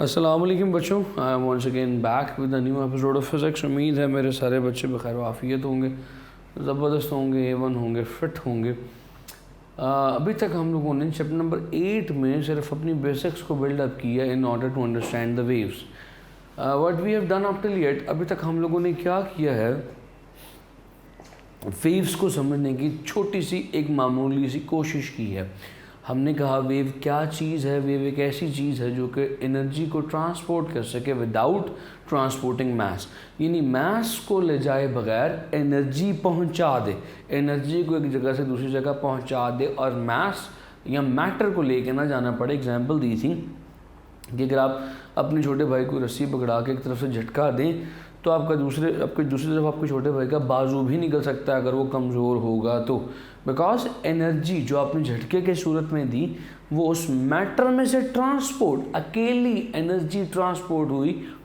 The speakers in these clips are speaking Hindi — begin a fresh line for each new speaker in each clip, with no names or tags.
अस्सलाम वालेकुम बच्चों, I am once again back with a new episode of physics. उम्मीद है मेरे सारे बच्चे बखैर वाफ़ियत होंगे, ज़बरदस्त होंगे, एवन होंगे, फिट होंगे। अभी तक हम लोगों ने चैप्टर नंबर 8 में सिर्फ अपनी बेसिक्स को बिल्डअप किया in order to understand the waves. What we have done up till yet, अभी तक हम लोगों ने क्या किया है, वेव्स को समझने की छोटी सी एक मामूली सी कोशिश की है। हमने कहा वेव क्या चीज़ है। वेव एक ऐसी चीज़ है जो कि एनर्जी को ट्रांसपोर्ट कर सके विदाउट ट्रांसपोर्टिंग मास, यानी मास को ले जाए बगैर एनर्जी पहुंचा दे, एनर्जी को एक जगह से दूसरी जगह पहुंचा दे और मास या मैटर को लेके ना जाना पड़े। एग्जांपल दी थी कि अगर आप अपने छोटे भाई को रस्सी पकड़ा के एक तरफ से झटका दें तो आपकी दूसरी तरफ आपके छोटे भाई का बाजू भी निकल सकता है अगर वो कमज़ोर होगा तो, बिकॉज एनर्जी जो आपने झटके के सूरत में दी वो उस मैटर में से ट्रांसपोर्ट, अकेली एनर्जी ट्रांसपोर्ट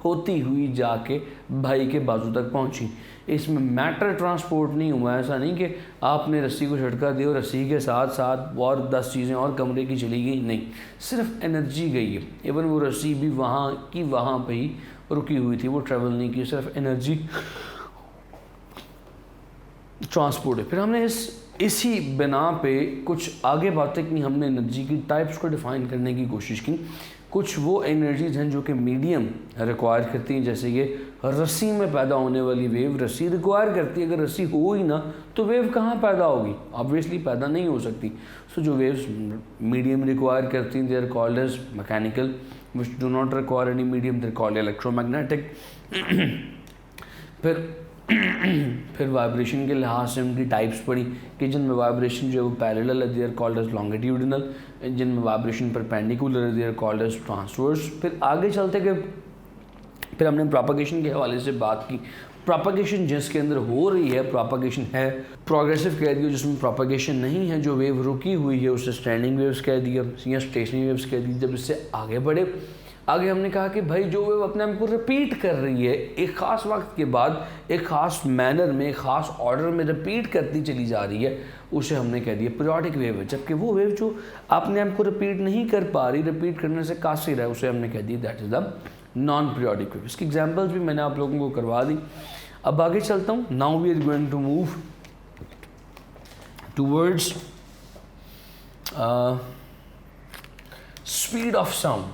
होती हुई जाके भाई के बाजू तक पहुंची। इसमें मैटर ट्रांसपोर्ट नहीं हुआ। ऐसा नहीं कि आपने रस्सी को झटका दिया और रस्सी के साथ साथ और 10 चीज़ें और कमरे की चली गई, नहीं, सिर्फ एनर्जी गई है। इवन वो रस्सी भी वहाँ की वहाँ पे ही रुकी हुई थी, वो ट्रेवल नहीं की, सिर्फ एनर्जी ट्रांसपोर्ट है। फिर हमने इसी बिना पे कुछ आगे बातें की। हमने एनर्जी की टाइप्स को डिफ़ाइन करने की कोशिश की। कुछ वो एनर्जीज हैं जो कि मीडियम रिक्वायर करती हैं, जैसे ये रस्सी में पैदा होने वाली वेव रस्सी रिक्वायर करती है। अगर रस्सी हो ही ना तो वेव कहाँ पैदा होगी, ऑब्वियसली पैदा नहीं हो सकती। सो जो वेव्स मीडियम रिक्वायर करती हैं they are called as mechanical, which do not require any medium, they are called electromagnetic। फिर वाइब्रेशन के लिहाज से उनकी टाइप्स पड़ी कि जिनमें वाइब्रेशन जो है वो पैरेलल है, they are called as longitudinal, जिनमें वाइब्रेशन परपेंडिकुलर है, they are called as transverse. फिर आगे चलते गए, फिर हमने प्रोपगेशन के हवाले से बात की। प्रोपगेशन जिसके अंदर हो रही है, प्रोपगेशन है प्रोग्रेसिव कह दिया, जिसमें प्रोपगेशन नहीं है, जो वेव रुकी हुई है उसे स्टैंडिंग वेव्स कह दिया या स्टेशनरी वेव्स कह दी। जब इससे आगे बढ़े, आगे हमने कहा कि भाई जो वेव अपने आप को रिपीट कर रही है एक ख़ास वक्त के बाद, एक ख़ास मैनर में, एक ख़ास ऑर्डर में रिपीट करती चली जा रही है, उसे हमने कह दिया पीरियोडिक वेव है। जबकि वो वेव जो अपने आप को रिपीट नहीं कर पा रही, रिपीट करने से कासिर है, उसे हमने कह दिया that is the non periodic wave. इसकी एग्जाम्पल्स भी मैंने आप लोगों को करवा दी। अब आगे चलता हूँ। Now we are going to move towards speed of sound.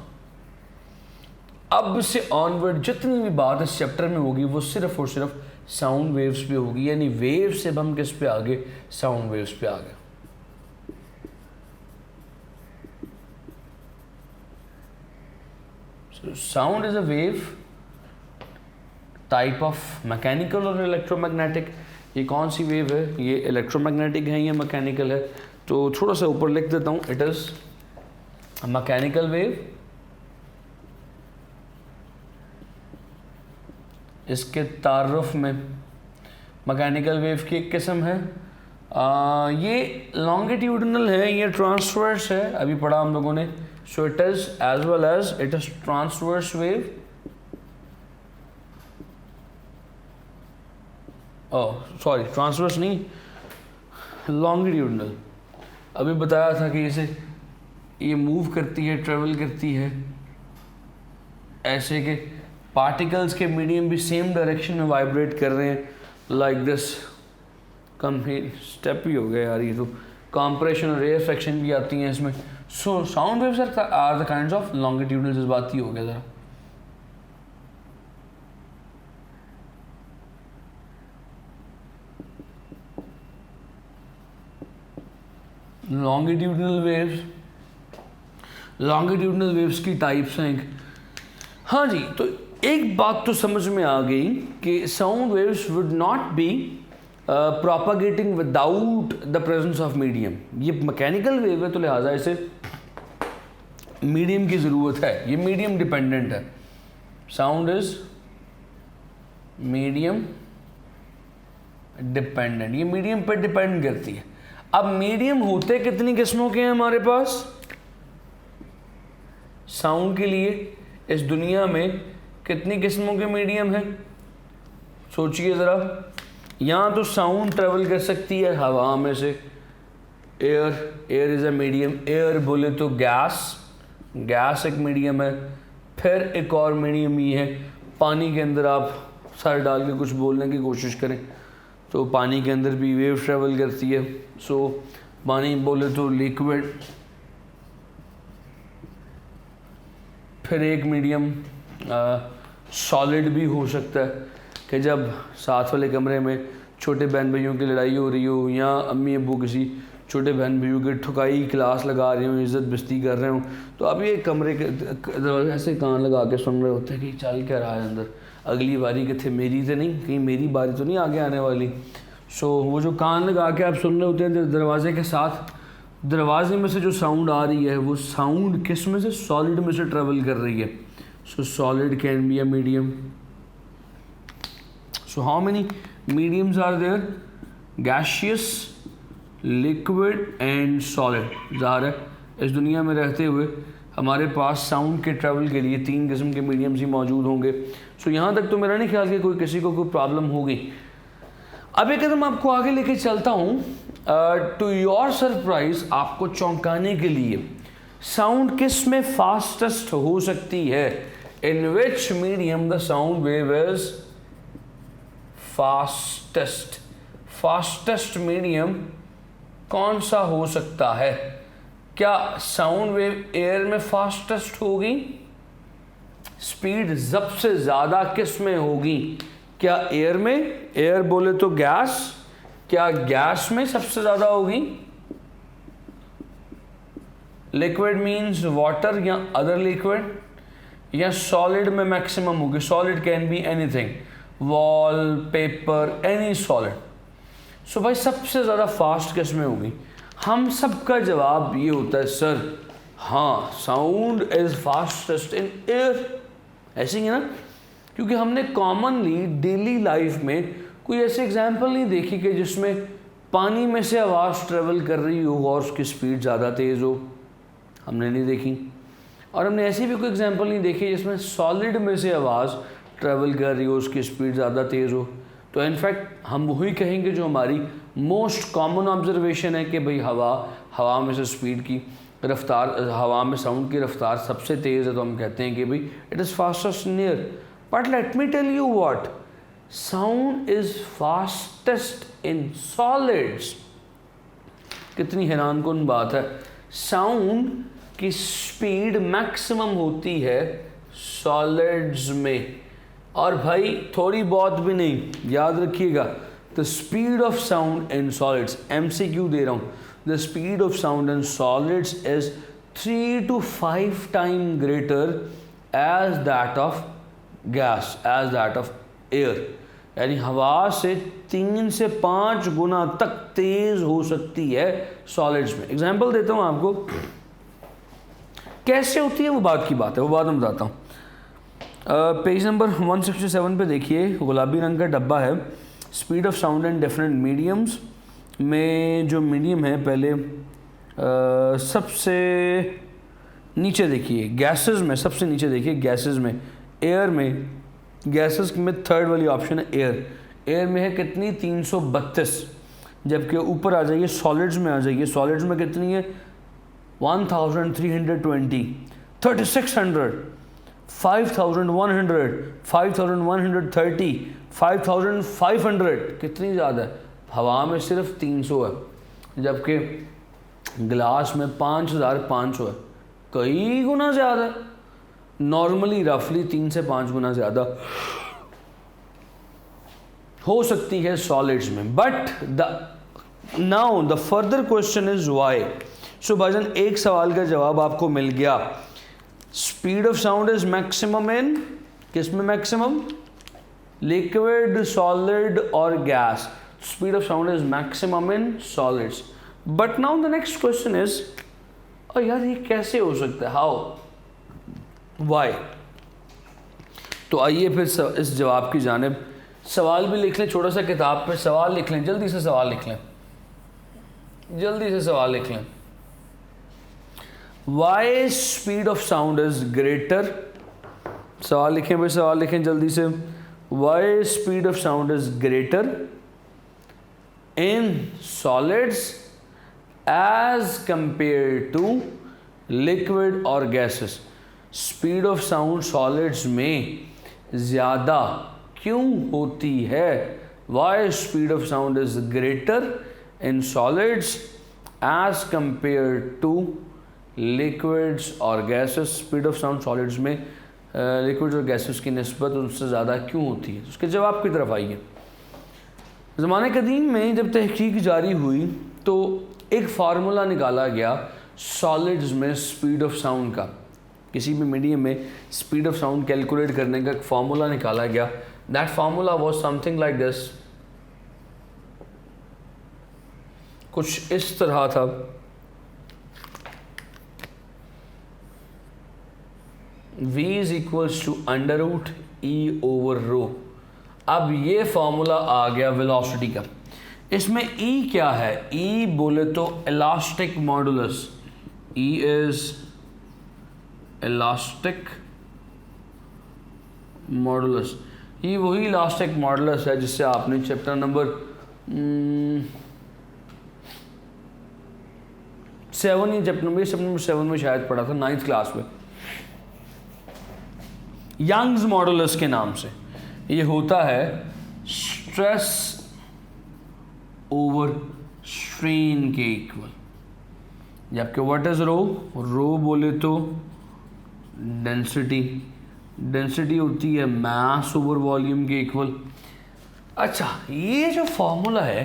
अब से ऑनवर्ड जितनी भी बात इस चैप्टर में होगी वो सिर्फ और सिर्फ साउंड वेव्स पे होगी, यानी वेव से हम किस पे आगे, साउंड वेव्स पे आगे। Sound is a wave type of mechanical और इलेक्ट्रोमैग्नेटिक। ये कौन सी वेव है, ये इलेक्ट्रोमैग्नेटिक है या मैकेनिकल है? तो थोड़ा सा ऊपर लिख देता हूँ, इट इज़ मैकेनिकल वेव। इसके तारुफ में मैकेनिकल वेव की एक किस्म है, ये लॉन्गिट्यूडिनल है, ये ट्रांसवर्स है, अभी पढ़ा हम लोगों ने। So it is as well as it is transverse wave. Sorry, transverse नहीं, लॉन्गिट्यूडिनल। अभी बताया था कि इसे ये मूव करती है, ट्रेवल करती है, ऐसे के पार्टिकल्स के मीडियम भी सेम डायरेक्शन में वाइब्रेट कर रहे हैं, लाइक दिस। कम ही स्टेप ही हो गया यार, ये तो कॉम्प्रेशन और रेयरफेक्शन भी आती हैं इसमें। So sound waves are the kinds of longitudinal. इस बात ही हो गया ज़रा। लॉन्गिट्यूडनल वेव्स की टाइप्स हैं। हाँ जी, तो एक बात तो समझ में आ गई कि sound waves would not be propagating without the presence of medium. ये मैकेनिकल वेव है तो लिहाजा इसे मीडियम की ज़रूरत है, ये मीडियम डिपेंडेंट है। साउंड इज मीडियम डिपेंडेंट, ये मीडियम पर डिपेंड करती है। अब मीडियम होते कितनी किस्मों के हैं हमारे पास साउंड के लिए? इस दुनिया में कितनी किस्मों के मीडियम हैं, सोचिए ज़रा। यहाँ तो साउंड ट्रेवल कर सकती है हवा में से, air is a medium. Air बोले तो गैस एक मीडियम है। फिर एक और मीडियम ये है, पानी के अंदर आप सर डाल के कुछ बोलने की कोशिश करें तो पानी के अंदर भी वेव ट्रेवल करती है। सो पानी बोले तो लिक्विड। फिर एक मीडियम सॉलिड भी हो सकता है कि जब साथ वाले कमरे में छोटे बहन भाइयों की लड़ाई हो रही हो या अम्मी अब्बू किसी छोटे बहन भाइयों की ठुकाई क्लास लगा रहे हो, इज़्ज़त बेइज्जती कर रहे हो, तो आप ये कमरे के ऐसे कान लगा के सुन रहे होते हैं कि चल क्या रहा है अंदर, अगली बारी कितने मेरी तो नहीं, कहीं मेरी बारी तो नहीं आगे आने वाली। सो वो जो कान लगा के आप सुन रहे होते हैं दरवाजे के साथ, दरवाजे में से जो साउंड आ रही है वो साउंड किस में से, सॉलिड में से ट्रेवल कर रही है। So solid can be a medium. So how many mediums are there? Gaseous, liquid and solid. ज़ाहिर है इस दुनिया में रहते हुए हमारे पास साउंड के ट्रैवल के लिए 3 किस्म के मीडियम्स ही मौजूद होंगे। सो यहाँ तक तो मेरा नहीं ख्याल कि कोई किसी को कोई प्रॉब्लम होगी। अब एक कदम आपको आगे लेके चलता हूँ। टू योर सरप्राइज, आपको चौंकाने के लिए, साउंड किस में फास्टेस्ट हो सकती है? In which medium the sound wave is fastest? Fastest medium कौन सा हो सकता है? क्या साउंड वेव एयर में फास्टेस्ट होगी? स्पीड सबसे ज़्यादा किस में होगी? क्या एयर में? एयर बोले तो गैस। क्या गैस में सबसे ज़्यादा होगी? लिक्विड मीन्स वाटर या अदर लिक्विड, या सॉलिड में मैक्सिमम होगी? Solid can be anything, wall, paper, any solid. So भाई सबसे ज़्यादा फास्ट किस में होगी? हम सबका जवाब ये होता है सर हाँ, sound is fastest in air. ऐसे ही है ना, क्योंकि हमने कॉमनली डेली लाइफ में कोई ऐसे एग्जाम्पल नहीं देखी कि जिसमें पानी में से आवाज़ ट्रेवल कर रही हो और उसकी स्पीड ज़्यादा तेज़ हो, हमने नहीं देखी। और हमने ऐसी भी कोई एग्जाम्पल नहीं देखी जिसमें सॉलिड में से आवाज़ ट्रेवल कर रही हो, उसकी स्पीड ज़्यादा तेज़ हो। तो इनफैक्ट हम वही कहेंगे जो हमारी मोस्ट कॉमन ऑब्जर्वेशन है कि भाई हवा में से स्पीड की रफ्तार, हवा में साउंड की रफ्तार सबसे तेज़ है, तो हम कहते हैं कि भाई it is fastest in air. But let me tell you what, sound is fastest in solids. कितनी हैरानकुन बात है, साउंड की स्पीड मैक्सिमम होती है सॉलिड्स में। और भाई थोड़ी बहुत भी नहीं, याद रखिएगा, the speed of sound in solids, MCQ दे रहा हूँ, the speed of sound in solids is 3 to 5 time greater as that of gas, as that of air. यानी हवा से 3 से 5 गुना तक तेज हो सकती है सॉलिड्स में। एग्जाम्पल देता हूँ आपको, कैसे होती है वो बात की बात है, वो बात मैं बताता हूँ। पेज नंबर 167 पे देखिए, गुलाबी रंग का डब्बा है, speed of sound and different mediums में जो मीडियम है पहले सबसे नीचे देखिए, गैसेस में सबसे नीचे देखिए, गैसेस में, एयर में, गैसेस में थर्ड वाली ऑप्शन है एयर। एयर में है कितनी? 332। जबकि ऊपर आ जाइए सॉलिड्स में, आ जाइए सॉलिड्स में कितनी है? 1320, 3600, 5100, 5130, 5500। कितनी ज़्यादा है? हवा में सिर्फ 300 है, जबकि गिलास में 5500 है, कई गुना ज़्यादा। नॉर्मली रफली 3 से 5 गुना ज़्यादा हो सकती है सॉलिड्स में। But now the further question is why. So भाईजान एक सवाल का जवाब आपको मिल गया। Speed of sound is maximum in, किस में मैक्सिमम? लिक्विड, सॉलिड और gas. Speed of sound is maximum in solids. But now the next question is, और यार ये कैसे हो सकता है? How, why? तो आइए फिर इस जवाब की जानिब। सवाल भी लिख लें, छोटा सा किताब पे सवाल लिख लें, जल्दी से सवाल लिख लें, जल्दी से सवाल लिख लें। Why speed of sound is greater? सवाल लिखें भाई, सवाल लिखें जल्दी से। Why speed of sound is greater in solids as compare to liquid और gases? Speed of sound solids में ज़्यादा क्यों होती है? Why speed of sound is greater in solids as compare to liquids और gases. Speed of sound solids में लिक्विड्स और गैसेस की निस्बत उनसे ज़्यादा क्यों होती है? उसके जवाब की तरफ आइए। ज़माने कदीम में जब तहकीक जारी हुई तो एक फार्मूला निकाला गया सॉलिड्स में स्पीड ऑफ साउंड का। किसी भी मीडियम में स्पीड ऑफ साउंड कैलकुलेट करने का एक फार्मूला निकाला गया। That formula was something like this, कुछ इस तरह था। V is equals to under root E over rho. अब ये फॉर्मूला आ गया वेलोसिटी का। इसमें E क्या है? E बोले तो elastic modulus. E is elastic modulus. ये वही इलास्टिक मॉडुलस है जिससे आपने चैप्टर नंबर 7 या चैप्टर नंबर 7 में शायद पढ़ा था, 9th क्लास में, यंग्स मॉडुलस के नाम से। ये होता है स्ट्रेस ओवर स्ट्रेन के इक्वल। जबकि व्हाट इज रो? रो बोले तो डेंसिटी। डेंसिटी होती है मास ओवर वॉल्यूम के इक्वल। अच्छा, ये जो फॉर्मूला है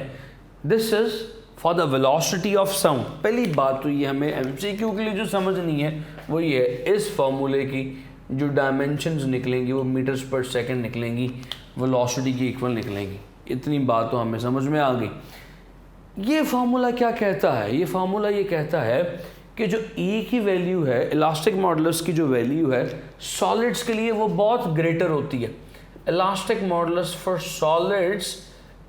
this is for the velocity of sound. पहली बात तो ये हमें एमसीक्यू के लिए जो समझनी है वो ये है, इस फॉर्मूले की जो डायमेंशंस निकलेंगी वो मीटर्स पर सेकंड निकलेंगी, वेलोसिटी की इक्वल निकलेंगी। इतनी बात तो हमें समझ में आ गई। ये फार्मूला क्या कहता है? ये फार्मूला ये कहता है कि जो E की वैल्यू है, इलास्टिक मॉडुलस की जो वैल्यू है सॉलिड्स के लिए वो बहुत ग्रेटर होती है। Elastic modulus for solids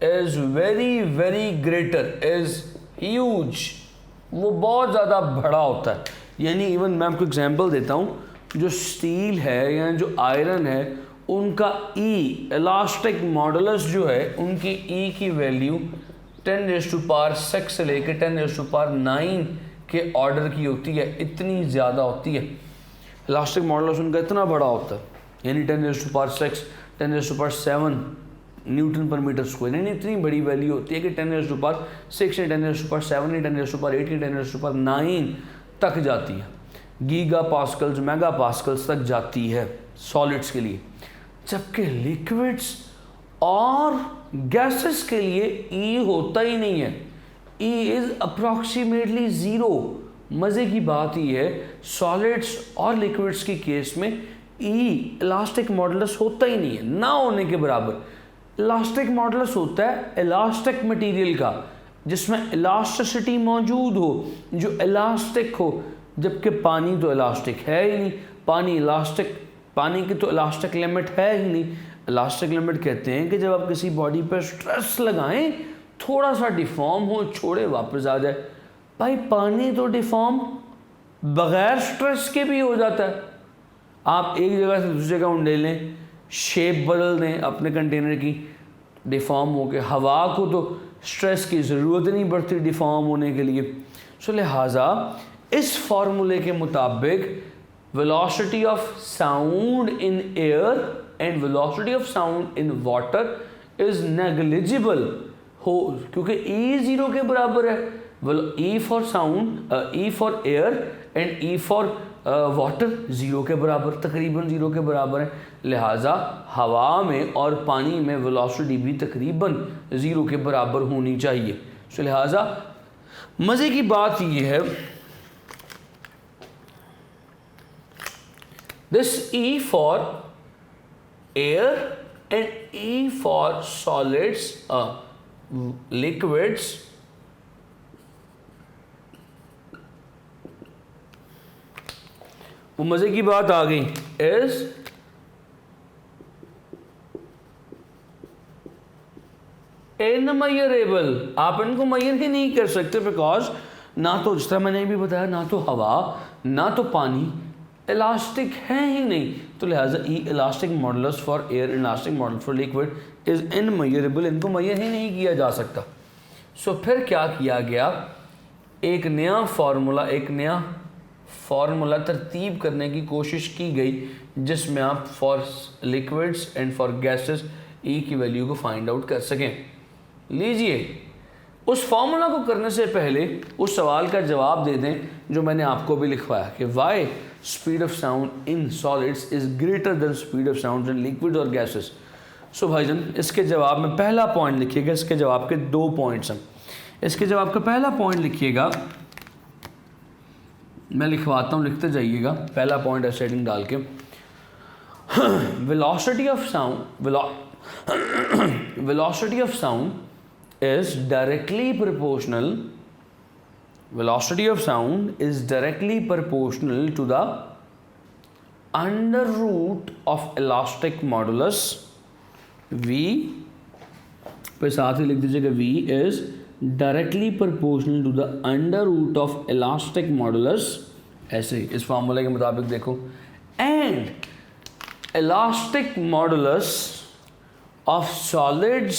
is very very greater, is huge. वो बहुत ज़्यादा बड़ा होता है। यानी इवन मैं आपको एग्जांपल देता हूँ, जो स्टील है या जो आयरन है उनका E इलास्टिक मॉडुलस जो है उनकी E की वैल्यू 10⁻⁶ से लेकर 10⁻⁹ के ऑर्डर की होती है। इतनी ज़्यादा होती है। इलास्टिक मॉडुलस उनका इतना बड़ा होता है, यानी 10⁻⁶, 10⁻⁷ न्यूटन पर मीटर स्क्वायर। यानी इतनी बड़ी वैल्यू होती है कि 10⁻⁶, 10⁻⁷, 10⁻⁸, 10⁻⁹ तक जाती है। गीगा पास्कल्स, मेगा पास्कल्स तक जाती है सॉलिड्स के लिए। जबकि लिक्विड्स और गैसेस के लिए E होता ही नहीं है। E is approximately 0। मज़े की बात ये है सॉलिड्स और लिक्विड्स के केस में E इलास्टिक मॉडुलस होता ही नहीं है, ना होने के बराबर। इलास्टिक मॉडुलस होता है इलास्टिक मटेरियल का जिसमें इलास्टिसिटी मौजूद हो, जो इलास्टिक हो। जबकि पानी तो इलास्टिक है ही नहीं। पानी की तो इलास्टिक लिमिट है ही नहीं। इलास्टिक लिमिट कहते हैं कि जब आप किसी बॉडी पर स्ट्रेस लगाएं, थोड़ा सा डिफॉर्म हो, छोड़े, वापस आ जाए। भाई पानी तो डिफॉर्म बगैर स्ट्रेस के भी हो जाता है। आप एक जगह से दूसरी जगह उंडेल लें, शेप बदल दें अपने कंटेनर की, डिफॉर्म हो के। हवा को तो स्ट्रेस की ज़रूरत नहीं पड़ती डिफॉर्म होने के लिए। सो लिहाजा इस फार्मूले के मुताबिक velocity of sound in air and velocity of sound in water is negligible हो, क्योंकि E 0 के बराबर है। E for sound, E for air and E for water 0 के बराबर, तकरीबन 0 के बराबर है। लिहाजा हवा में और पानी में वेलोसिटी भी तकरीबन 0 के बराबर होनी चाहिए। सो लिहाजा मज़े की बात यह है, this E for air and E for solids, liquids, वो मज़े की बात आ गई, is इनमेजरेबल। आप इनको मेजर ही नहीं कर सकते, बिकॉज ना तो, जिस तरह मैंने भी बताया, ना तो हवा ना तो पानी इलास्टिक है ही नहीं। तो लिहाजा E elastic modulus for air, elastic modulus for liquid is immeasurable. इनको मेजर ही नहीं किया जा सकता। सो फिर क्या किया गया, एक नया फार्मूला तरतीब करने की कोशिश की गई जिसमें आप for liquids and for gases E की वैल्यू को फाइंड आउट कर सकें। लीजिए, उस फार्मूला को करने से पहले उस सवाल का जवाब दे दें जो मैंने आपको भी लिखवाया कि why speed of sound in solids is greater than speed of sound in liquid और गैसेस। सो भाईजान, इसके जवाब में पहला पॉइंट लिखिएगा। इसके जवाब के 2 पॉइंट्स हैं। इसके जवाब का पहला पॉइंट लिखिएगा, मैं लिखवाता हूँ, लिखते जाइएगा। पहला पॉइंट है सेटिंग डाल के, velocity of sound is directly proportional to the under root of elastic modulus V, पे साथ ही लिख दीजिएगा V is directly proportional to the under root of elastic modulus, ऐसे इस फार्मूले के मुताबिक देखो, and elastic modulus of solids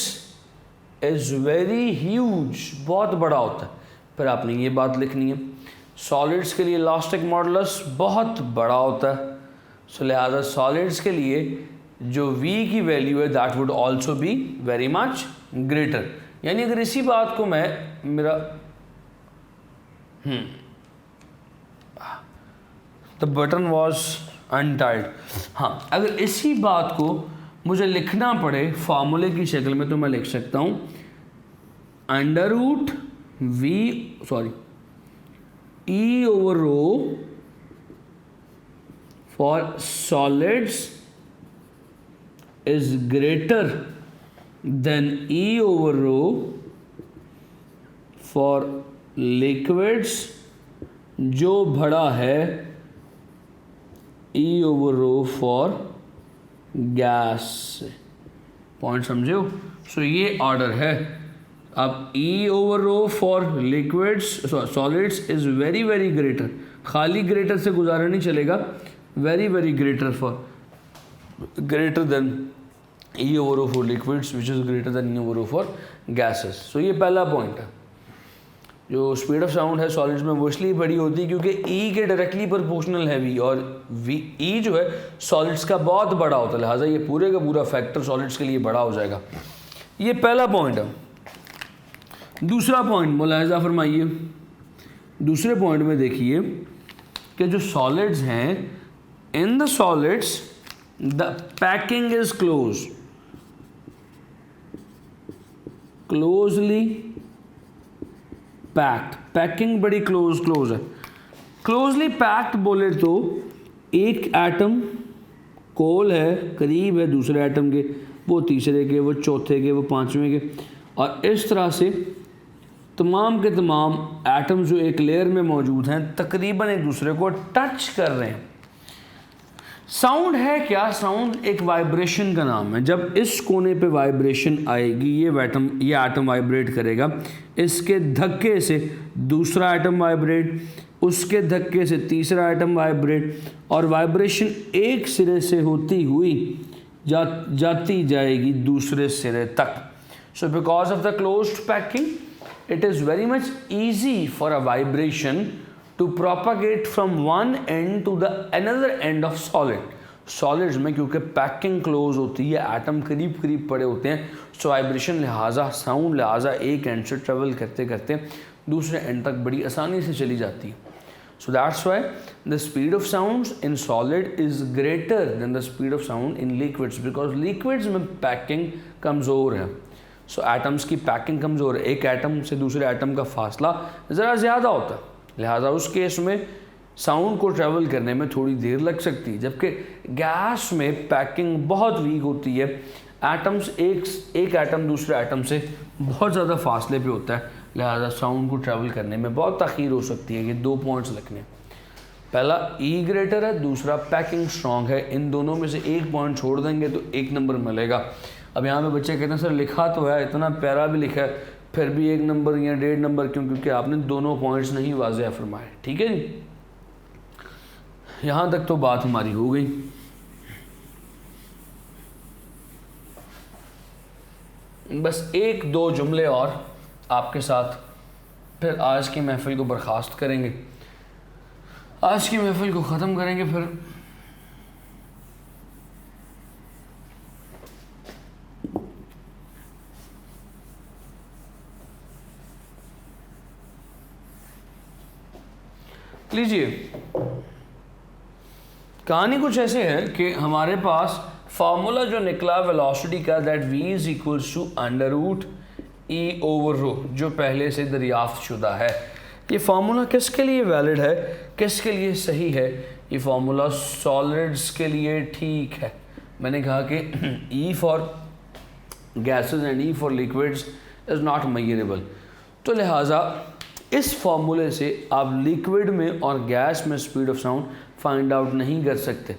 is very huge, बहुत बड़ा होता है। फिर आपने ये बात लिखनी है, सॉलिड्स के लिए इलास्टिक मॉडुलस बहुत बड़ा होता है, सो लिहाजा सॉलिड्स के लिए जो V की वैल्यू है that would also be very much greater. यानी अगर इसी बात को मैं द बटन वॉज अनटाइड, हाँ, अगर इसी बात को मुझे लिखना पड़े फार्मूले की शक्ल में तो मैं लिख सकता हूँ under root E over rho for solids is greater than E over rho for liquids, जो बड़ा है E over rho for gas से। पॉइंट समझे हो? सो ये ऑर्डर है। अब E over rho for liquids solids is very very greater, खाली ग्रेटर से गुजारा नहीं चलेगा, very very greater than E over rho for liquids which is greater than E over rho for gases. सो ये पहला पॉइंट है। जो स्पीड ऑफ साउंड है सॉलिड्स में वो इसलिए बड़ी होती है क्योंकि ई के डायरेक्टली प्रोपोर्शनल है वी, और ई जो है सॉलिड्स का बहुत बड़ा होता है, लिहाजा ये पूरे का पूरा फैक्टर सॉलिड्स के लिए बड़ा हो जाएगा। ये पहला पॉइंट है। दूसरा पॉइंट मुलाहिजा फरमाइए। दूसरे पॉइंट में देखिए कि जो सॉलिड्स हैं, in the solids the packing is closely packed. Packing बड़ी क्लोज है। क्लोजली पैक्ड बोले तो एक एटम कोल है, करीब है दूसरे एटम के, वो तीसरे के, वो चौथे के, वो पांचवें के, और इस तरह से तमाम के तमाम एटम्स जो एक लेयर में मौजूद हैं तकरीबन एक दूसरे को टच कर रहे हैं। साउंड है क्या? साउंड एक वाइब्रेशन का नाम है। जब इस कोने पे वाइब्रेशन आएगी, ये एटम वाइब्रेट करेगा, इसके धक्के से दूसरा एटम वाइब्रेट, उसके धक्के से तीसरा एटम वाइब्रेट, और वाइब्रेशन एक सिरे से होती हुई जाती जाएगी दूसरे सिरे तक। So because of the closed packing it is very much easy for a vibration to propagate from one end to the another end of solid. Solids में क्योंकि पैकिंग क्लोज होती है, एटम करीब करीब पड़े होते हैं, सो वाइब्रेशन लिहाजा साउंड लिहाजा एक एंड से ट्रेवल करते करते दूसरे एंड तक बड़ी आसानी से चली जाती है। So that's why the speed of sounds in solid is greater then the speed of sound in liquids, because liquids में पैकिंग कमज़ोर है। सो एटम्स की पैकिंग कमज़ोर है, एक एटम से दूसरे एटम का फासला ज़रा ज़्यादा होता है, लिहाजा उस केस में साउंड को ट्रैवल करने में थोड़ी देर लग सकती है। जबकि गैस में पैकिंग बहुत वीक होती है, एटम्स एक एटम दूसरे एटम से बहुत ज़्यादा फासले पे होता है, लिहाजा साउंड को ट्रैवल करने में बहुत ताख़ीर हो सकती है। ये 2 पॉइंट्स लिखने, पहला ई ग्रेटर है, दूसरा पैकिंग स्ट्रॉन्ग है। इन दोनों में से एक पॉइंट छोड़ देंगे तो 1 नंबर मिलेगा। अब यहाँ पे बच्चे कहते हैं सर लिखा तो है, इतना प्यारा भी लिखा है, फिर भी 1 नंबर या 1.5 नंबर क्यों? क्योंकि आपने दोनों पॉइंट्स नहीं वाज़ेह फरमाए। ठीक है जी, यहाँ तक तो बात हमारी हो गई। बस 1-2 जुमले और आपके साथ फिर आज की महफिल को बर्खास्त करेंगे। आज की महफिल को ख़त्म करेंगे फिर। लीजिए, कहानी कुछ ऐसे है कि हमारे पास फार्मूला जो निकला वेलोसिटी का, that v is equals to under root E over rho, जो पहले से दरियाफ्त शुदा है। ये फार्मूला किसके लिए वैलिड है, किसके लिए सही है? ये फार्मूला सॉलिड्स के लिए ठीक है। मैंने कहा कि E for gases and E for liquids is not measurable, तो लिहाजा इस फार्मूले से आप लिक्विड में और गैस में speed of sound find out नहीं कर सकते।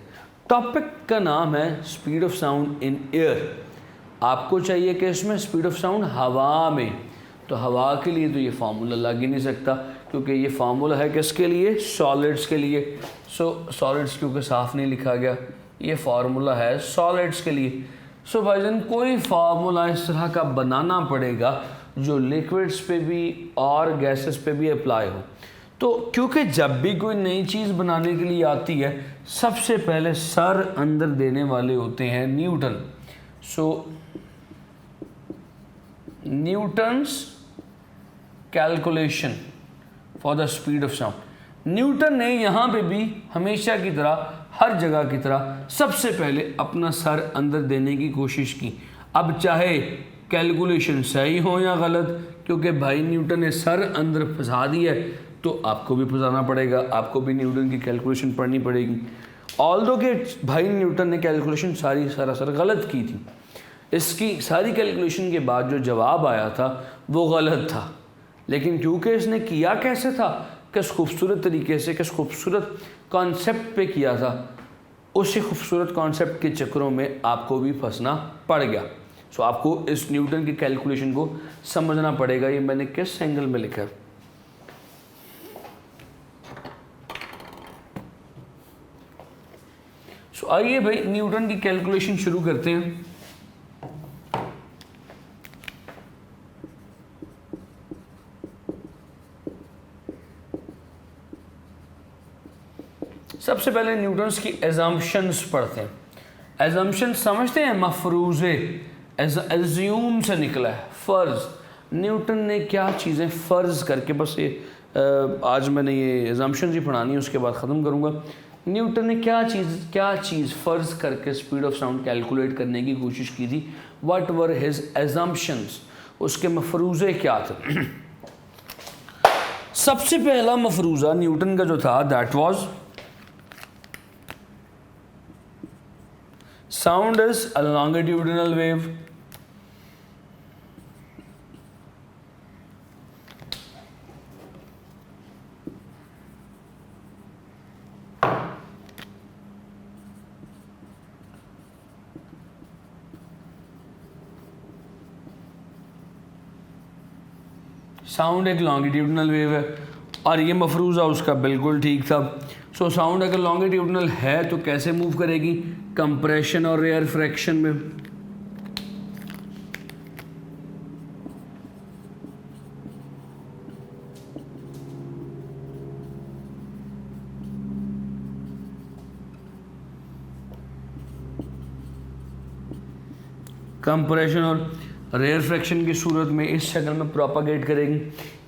टॉपिक का नाम है speed of sound in air. आपको चाहिए कि इसमें स्पीड ऑफ साउंड हवा में, तो हवा के लिए तो ये फार्मूला लग ही नहीं सकता, क्योंकि ये फार्मूला है किसके लिए? सॉलिड्स के लिए। सो सॉलिड्स क्योंकि साफ नहीं लिखा गया, ये फार्मूला है सॉलिड्स के लिए। सो भाईजान कोई फार्मूला इस तरह का बनाना पड़ेगा जो लिक्विड्स पे भी और गैसेस पे भी अप्लाई हो। तो क्योंकि जब भी कोई नई चीज़ बनाने के लिए आती है, सबसे पहले सर अंदर देने वाले होते हैं Newton. So Newton's calculation for the speed of sound. Newton ने यहाँ पे भी हमेशा की तरह, हर जगह की तरह, सबसे पहले अपना सर अंदर देने की कोशिश की। अब चाहे कैलकुलेशन सही हो या गलत, क्योंकि भाई न्यूटन ने सर अंदर फंसा दिया है, तो आपको भी फंसाना पड़ेगा, आपको भी न्यूटन की कैलकुलेशन पढ़नी पड़ेगी। ऑल्दो कि भाई न्यूटन ने कैलकुलेशन सारी सरासर गलत की थी, इसकी सारी कैलकुलेशन के बाद जो जवाब आया था वो गलत था, लेकिन क्योंकि इसने किया कैसे था, किस खूबसूरत तरीके से, किस खूबसूरत कॉन्सेप्ट पे किया था, उसी खूबसूरत कॉन्सेप्ट के चक्करों में आपको भी फंसना पड़ गया। सो आपको इस न्यूटन की कैलकुलेशन को समझना पड़ेगा। ये मैंने किस एंगल में लिखा है? सो आइए भाई न्यूटन की कैलकुलेशन शुरू करते हैं। सबसे पहले न्यूटन्स की एजम्पशंस पढ़ते हैं। एजम्पशन समझते हैं, मफरूज़े, एज्यूम से निकला है, फ़र्ज़। न्यूटन ने क्या चीज़ें फ़र्ज़ करके, बस ये आज मैंने ये एजम्पशन ही पढ़ानी है, उसके बाद ख़त्म करूँगा। न्यूटन ने क्या चीज़ फ़र्ज़ करके स्पीड ऑफ साउंड कैलकुलेट करने की कोशिश की थी? व्हाट वर हिज एजम्पशंस, उसके मफरूज़े क्या थे? सबसे पहला मफरूज़ा न्यूटन का जो था, that was sound is a longitudinal wave. Sound एक लॉन्गिट्यूडनल वेव है, और ये मफरूज़ा उसका बिल्कुल ठीक था। सो साउंड अगर लॉन्गिट्यूडनल है तो कैसे मूव करेगी? कंप्रेशन और रेयरफ्रैक्शन में। कंप्रेशन और रेयरफ्रैक्शन की सूरत में इस शक्ल में प्रोपागेट करेगी।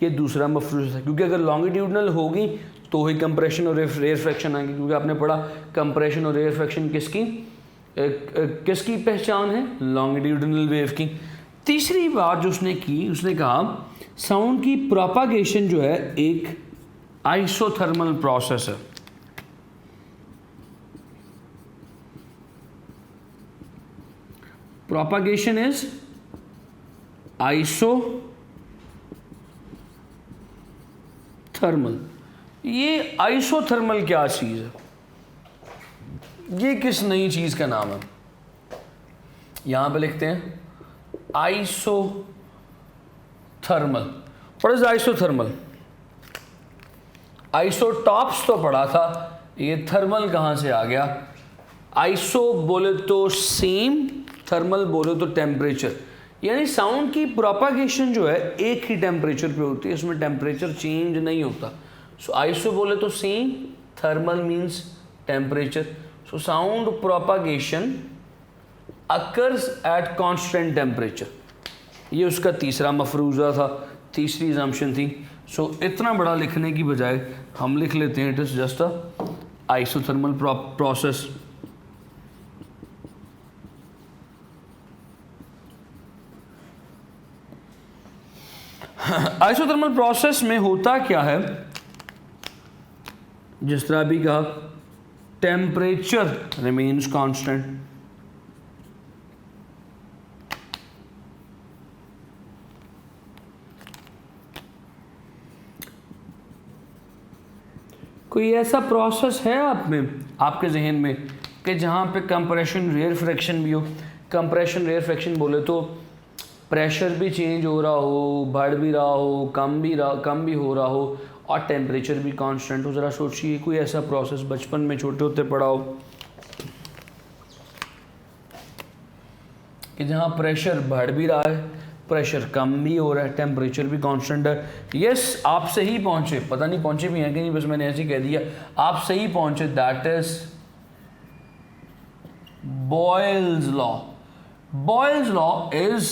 ये दूसरा मफरूज़ है, क्योंकि अगर लॉन्गिट्यूडनल होगी तो ही कंप्रेशन और रेयरफ्रैक्शन आएंगे, क्योंकि आपने पढ़ा कंप्रेशन और रेयरफ्रैक्शन किसकी पहचान है? लॉन्गिट्यूडनल वेव की। तीसरी बात जो उसने की, उसने कहा साउंड की प्रोपागेशन जो है एक आइसोथर्मल प्रोसेस है। Propagation is isothermal. ये आइसोथर्मल क्या चीज़ है? ये किस नई चीज़ का नाम है? यहाँ पे लिखते हैं isothermal. What is isothermal? Isotopes तो पढ़ा था, ये थर्मल कहाँ से आ गया? आइसो बोले तो सेम, थर्मल बोले तो टेम्परेचर, यानी साउंड की प्रोपागेशन जो है एक ही टेम्परेचर पे होती है, इसमें टेम्परेचर चेंज नहीं होता। सो आइसो बोले तो same, thermal means temperature, so sound propagation occurs at constant temperature. ये उसका तीसरा मफरूज़ा था, तीसरी असम्पशन थी। सो इतना बड़ा लिखने की बजाय हम लिख लेते हैं it is just a isothermal process. Isothermal process में होता क्या है, जिस तरह भी कहा, टेम्परेचर रिमेन्स कांस्टेंट, कोई ऐसा प्रोसेस है आप में, आपके जहन में, कि जहाँ पे कंप्रेशन रेयर फ्रैक्शन भी हो। कंप्रेशन रेयर फ्रैक्शन बोले तो प्रेशर भी चेंज हो रहा हो, बढ़ भी रहा हो, कम भी हो रहा हो, और टेम्परेचर भी कांस्टेंट हो। ज़रा सोचिए कोई ऐसा प्रोसेस बचपन में छोटे होते पढ़ा हो कि जहाँ प्रेशर बढ़ भी रहा है, प्रेशर कम भी हो रहा है, टेम्परेचर भी कांस्टेंट है। यस, आप सही पहुँचे, पता नहीं पहुँचे भी हैं कि नहीं, बस मैंने ऐसे ही कह दिया, आप सही पहुँचे। That is Boyle's law. Boyle's law is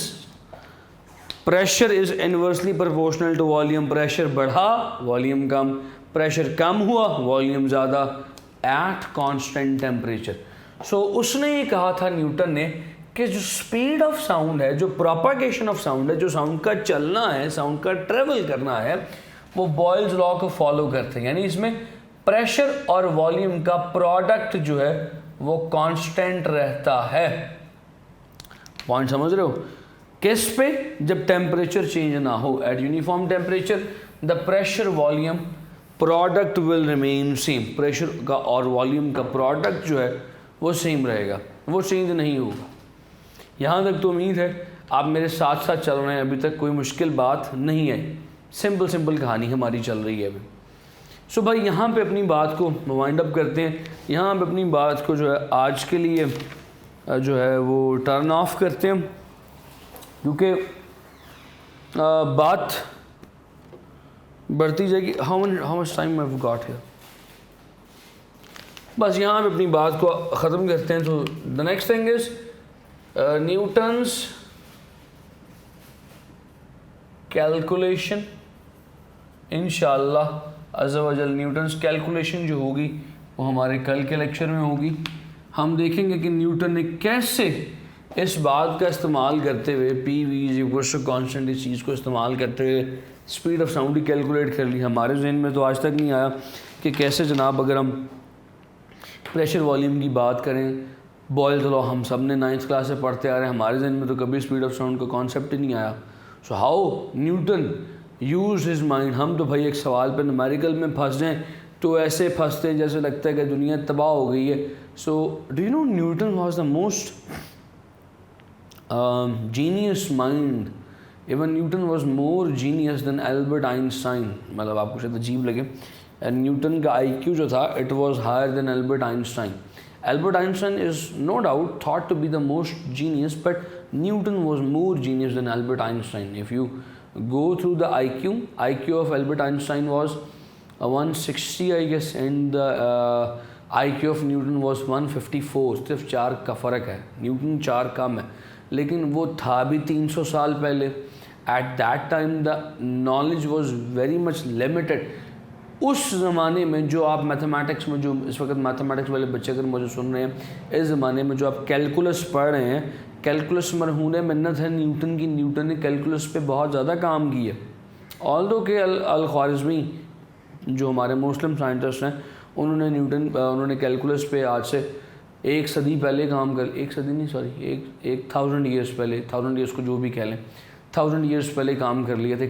pressure is inversely proportional to volume. Pressure बढ़ा, वॉल्यूम कम, प्रेशर कम हुआ, वॉल्यूम ज़्यादा, एट कांस्टेंट टेम्परेचर। सो उसने ये कहा था न्यूटन ने कि जो स्पीड ऑफ साउंड है, जो प्रोपागेशन ऑफ साउंड है, जो साउंड का चलना है, साउंड का ट्रेवल करना है, वो बॉयल्स लॉ को फॉलो करते हैं। यानी इसमें प्रेशर और वॉल्यूम का प्रोडक्ट जो है वो कांस्टेंट रहता है। पॉइंट समझ रहे हो? किस पे? जब टेम्परेचर चेंज ना हो। Eight uniform temperature the pressure volume product will remain same. Pressure का और वॉल्यूम का प्रोडक्ट जो है वो सेम रहेगा, वो चेंज नहीं होगा। यहाँ तक तो उम्मीद है आप मेरे साथ साथ चल रहे हैं, अभी तक कोई मुश्किल बात नहीं है, सिंपल कहानी हमारी चल रही है अभी। सो भाई यहाँ पे अपनी बात को वाइंड अप करते हैं, यहाँ पे अपनी बात को जो है आज के लिए जो है वो टर्न ऑफ करते हैं, क्योंकि बात बढ़ती जाएगी। How much time I have got here. बस यहाँ पे अपनी बात को ख़त्म करते हैं। तो the next thing is Newton's calculation. इंशाअल्लाह अज़्ज़ा वजल न्यूटन्स कैलकुलेशन जो होगी वो हमारे कल के लेक्चर में होगी। हम देखेंगे कि न्यूटन ने कैसे इस बात का इस्तेमाल करते हुए P V is equals to constant, इस चीज़ को इस्तेमाल करते हुए स्पीड ऑफ साउंड ही कैलकुलेट कर ली। हमारे जहन में तो आज तक नहीं आया कि कैसे जनाब अगर हम प्रेशर वॉल्यूम की बात करें, बॉयल्स लॉ हम सब ने 9th क्लास से पढ़ते आ रहे हैं, हमारे जहन में तो कभी स्पीड ऑफ साउंड का कॉन्सेप्ट ही नहीं आया। So how Newton use his mind. हम तो भाई एक सवाल पर न्यूमेरिकल में फंस जाएँ तो ऐसे फंसते हैं जैसे लगता है कि दुनिया तबाह हो गई है। So do you know Newton was the most genius mind. Even Newton was more genius than Albert Einstein. मतलब आपको शायद अजीब लगे, न्यूटन का IQ जो था it was higher than Albert Einstein. Albert Einstein is no doubt thought to be the most genius, but Newton was more genius than Albert Einstein. If you go through the IQ of Albert Einstein was 160 I guess, and the IQ of Newton was 154। सिर्फ 4 का फ़र्क है, न्यूटन 4 कम है, लेकिन वो था भी 300 साल पहले। Eight that time the knowledge was very much limited. उस ज़माने में जो आप मैथमेटिक्स में, जो इस वक्त मैथमेटिक्स वाले बच्चे अगर मुझे सुन रहे हैं, इस ज़माने में जो आप कैलकुलस पढ़ रहे हैं, कैलकुलस मरहून मिन्नत है न्यूटन की। न्यूटन ने कैलकुलस पे बहुत ज़्यादा काम किया। ऑल्दो के अल-ख्वारिज़मी जो हमारे मुस्लिम साइंटिस्ट हैं, उन्होंने कैलकुलस पे आज से 1 सदी पहले काम कर, 1 सदी नहीं सॉरी, एक 1000 ईयर्स पहले, 1000 ईयर्स को जो भी कह लें, 1000 ईयर्स पहले काम कर लिए थे।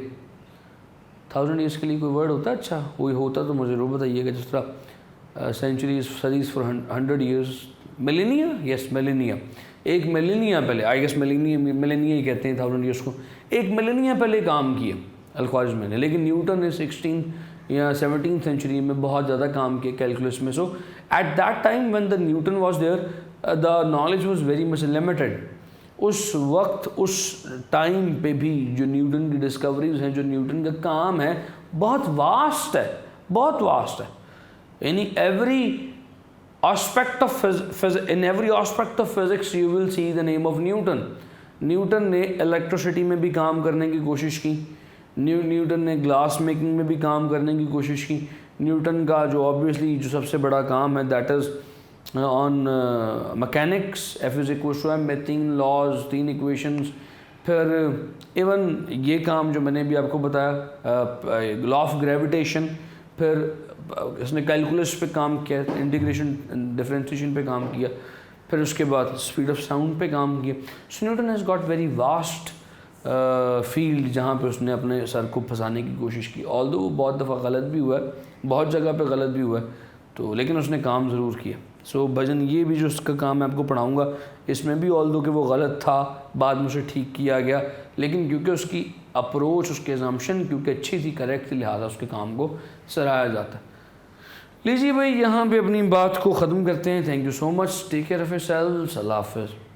1000 ईयर्स के लिए कोई वर्ड होता है? अच्छा कोई होता तो मुझे ज़रूर बताइएगा। जिस तरह सेंचुरीज, सदीज़ for 100 years, millennia, yes millennia, एक मिलेनिया पहले, आई गेस मिलेनिया ही कहते हैं 1000 ईयर्स को, एक मिलेनिया पहले काम किया अल-ख्वारिज़मी ने। लेकिन न्यूटन ने 16 या 17th सेंचुरी में बहुत ज़्यादा काम किया कैलकुलस में। So at that time when the Newton was there the knowledge was very much limited. उस वक्त, उस टाइम पे भी जो न्यूटन की डिस्कवरीज हैं, जो न्यूटन का काम है, बहुत वास्ट है, बहुत वास्ट है। यानी in every aspect of physics you will see the name of Newton. Newton ने इलेक्ट्रिसिटी में भी काम करने की कोशिश की, न्यूटन ने ग्लास मेकिंग में भी काम करने की कोशिश की। न्यूटन का जो ऑब्वियसली जो सबसे बड़ा काम है that is on mechanics, F is equal to M में 3 लॉज 3 इक्वेशंस। फिर इवन ये काम जो मैंने भी आपको बताया लॉ ऑफ ग्रेविटेशन, फिर इसने कैलकुलस पे काम किया, इंटीग्रेशन डिफरेंशिएशन पे काम किया, फिर उसके बाद स्पीड ऑफ साउंड पे काम किया। So Newton has got very vast field जहाँ पे उसने अपने सर को फंसाने की कोशिश की। ऑल्दो वो बहुत दफ़ा गलत भी हुआ है, बहुत जगह पे गलत भी हुआ है, तो लेकिन उसने काम ज़रूर किया। सो भजन ये भी जो उसका काम मैं आपको पढ़ाऊँगा इसमें भी ऑल्दो कि वो गलत था, बाद में उसे ठीक किया गया, लेकिन क्योंकि उसकी अप्रोच, उसके अजम्पशन क्योंकि अच्छी थी, करेक्ट थी, लिहाजा उसके काम को सराहा जाता है। लीजिए भाई यहाँ पे अपनी बात को ख़त्म करते हैं। Thank you so much, take care of yourselves, अल्लाह हाफ़िज़।